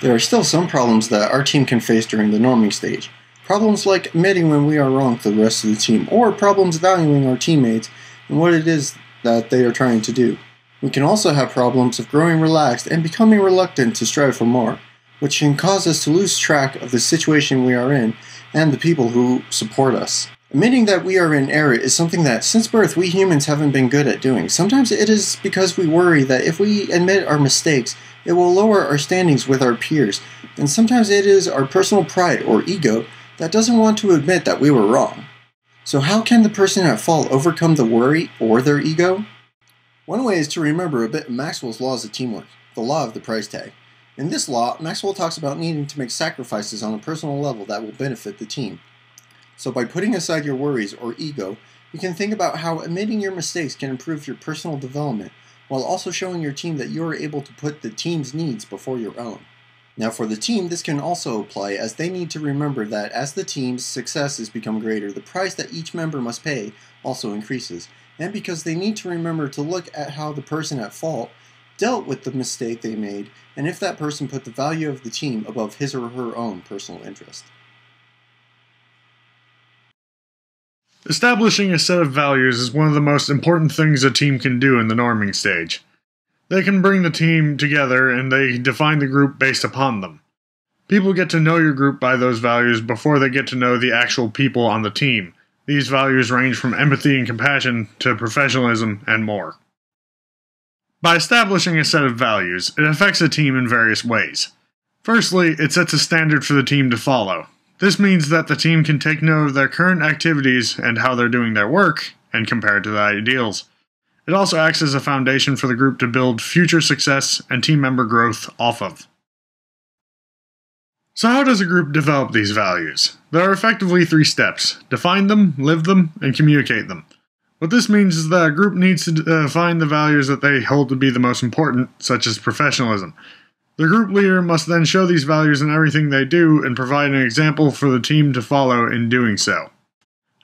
There are still some problems that our team can face during the norming stage. Problems like admitting when we are wrong to the rest of the team, or problems valuing our teammates and what it is that they are trying to do. We can also have problems of growing relaxed and becoming reluctant to strive for more, which can cause us to lose track of the situation we are in and the people who support us. Admitting that we are in error is something that since birth we humans haven't been good at doing. Sometimes it is because we worry that if we admit our mistakes, it will lower our standings with our peers, and sometimes it is our personal pride or ego that doesn't want to admit that we were wrong. So how can the person at fault overcome the worry or their ego? One way is to remember a bit of Maxwell's laws of teamwork, the law of the price tag. In this law, Maxwell talks about needing to make sacrifices on a personal level that will benefit the team. So by putting aside your worries or ego, you can think about how admitting your mistakes can improve your personal development, while also showing your team that you are able to put the team's needs before your own. Now for the team, this can also apply as they need to remember that as the team's successes become greater, the price that each member must pay also increases, and because they need to remember to look at how the person at fault dealt with the mistake they made, and if that person put the value of the team above his or her own personal interest. Establishing a set of values is one of the most important things a team can do in the norming stage. They can bring the team together and they define the group based upon them. People get to know your group by those values before they get to know the actual people on the team. These values range from empathy and compassion to professionalism and more. By establishing a set of values, it affects a team in various ways. Firstly, it sets a standard for the team to follow. This means that the team can take note of their current activities and how they're doing their work, and compare it to the ideals. It also acts as a foundation for the group to build future success and team member growth off of. So how does a group develop these values? There are effectively 3 steps: define them, live them, and communicate them. What this means is that a group needs to define the values that they hold to be the most important, such as professionalism. The group leader must then show these values in everything they do and provide an example for the team to follow in doing so.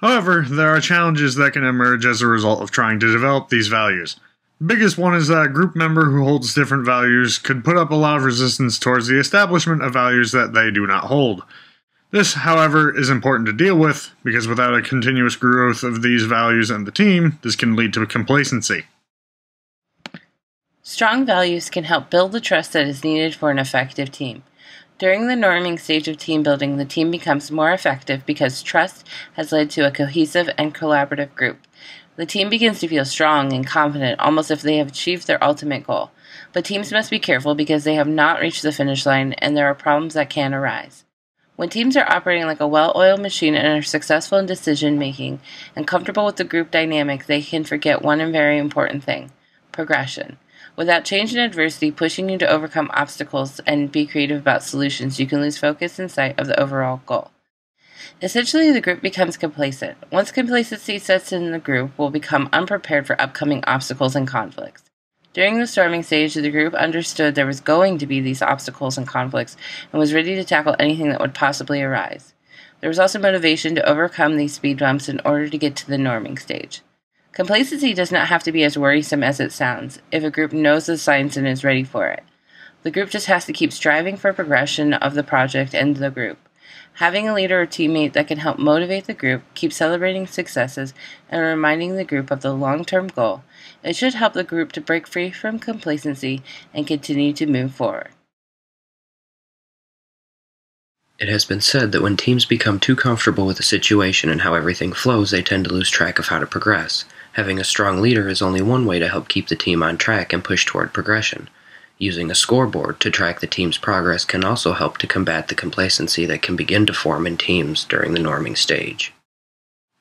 However, there are challenges that can emerge as a result of trying to develop these values. The biggest one is that a group member who holds different values could put up a lot of resistance towards the establishment of values that they do not hold. This, however, is important to deal with, because without a continuous growth of these values and the team, this can lead to complacency. Strong values can help build the trust that is needed for an effective team. During the norming stage of team building, the team becomes more effective because trust has led to a cohesive and collaborative group. The team begins to feel strong and confident, almost if they have achieved their ultimate goal. But teams must be careful because they have not reached the finish line and there are problems that can arise. When teams are operating like a well-oiled machine and are successful in decision-making and comfortable with the group dynamic, they can forget one very important thing: progression. Without change and adversity pushing you to overcome obstacles and be creative about solutions, you can lose focus and sight of the overall goal. Essentially, the group becomes complacent. Once complacency sets in, the group will become unprepared for upcoming obstacles and conflicts. During the storming stage, the group understood there was going to be these obstacles and conflicts and was ready to tackle anything that would possibly arise. There was also motivation to overcome these speed bumps in order to get to the norming stage. Complacency does not have to be as worrisome as it sounds if a group knows the signs and is ready for it. The group just has to keep striving for progression of the project and the group. Having a leader or teammate that can help motivate the group, keep celebrating successes, and reminding the group of the long-term goal, it should help the group to break free from complacency and continue to move forward. It has been said that when teams become too comfortable with a situation and how everything flows, they tend to lose track of how to progress. Having a strong leader is only one way to help keep the team on track and push toward progression. Using a scoreboard to track the team's progress can also help to combat the complacency that can begin to form in teams during the norming stage.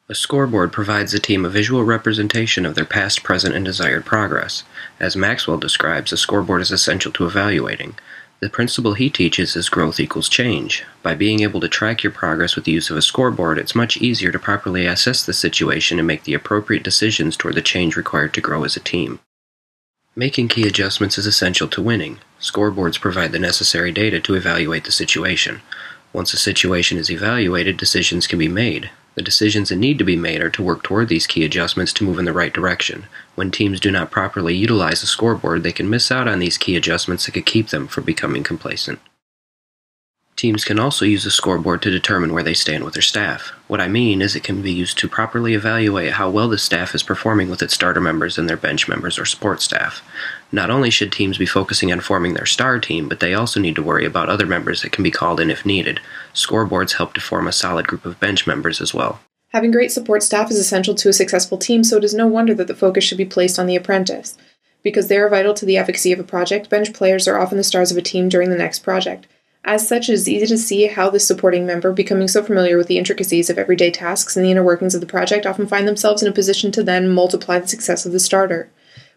A scoreboard provides the team a visual representation of their past, present, and desired progress. As Maxwell describes, a scoreboard is essential to evaluating. The principle he teaches is growth equals change. By being able to track your progress with the use of a scoreboard, it's much easier to properly assess the situation and make the appropriate decisions toward the change required to grow as a team. Making key adjustments is essential to winning. Scoreboards provide the necessary data to evaluate the situation. Once a situation is evaluated, decisions can be made. The decisions that need to be made are to work toward these key adjustments to move in the right direction. When teams do not properly utilize a scoreboard, they can miss out on these key adjustments that could keep them from becoming complacent. Teams can also use a scoreboard to determine where they stand with their staff. What I mean is it can be used to properly evaluate how well the staff is performing with its starter members and their bench members or support staff. Not only should teams be focusing on forming their star team, but they also need to worry about other members that can be called in if needed. Scoreboards help to form a solid group of bench members as well. Having great support staff is essential to a successful team, so it is no wonder that the focus should be placed on the apprentice. Because they are vital to the efficacy of a project, bench players are often the stars of a team during the next project. As such, it is easy to see how this supporting member, becoming so familiar with the intricacies of everyday tasks and the inner workings of the project, often find themselves in a position to then multiply the success of the starter.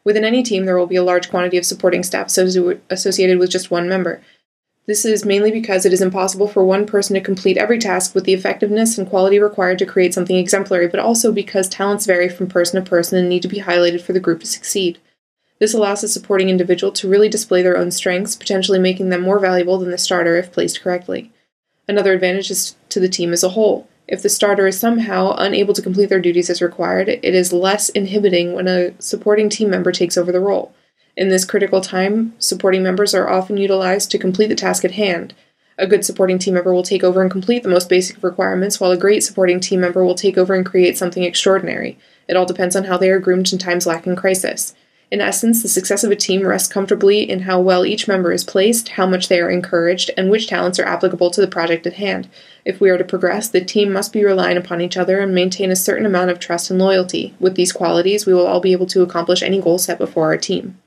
Within any team, there will be a large quantity of supporting staff associated with just one member. This is mainly because it is impossible for one person to complete every task with the effectiveness and quality required to create something exemplary, but also because talents vary from person to person and need to be highlighted for the group to succeed. This allows the supporting individual to really display their own strengths, potentially making them more valuable than the starter if placed correctly. Another advantage is to the team as a whole. If the starter is somehow unable to complete their duties as required, it is less inhibiting when a supporting team member takes over the role. In this critical time, supporting members are often utilized to complete the task at hand. A good supporting team member will take over and complete the most basic of requirements, while a great supporting team member will take over and create something extraordinary. It all depends on how they are groomed in times lacking crisis. In essence, the success of a team rests comfortably in how well each member is placed, how much they are encouraged, and which talents are applicable to the project at hand. If we are to progress, the team must be relying upon each other and maintain a certain amount of trust and loyalty. With these qualities, we will all be able to accomplish any goal set before our team.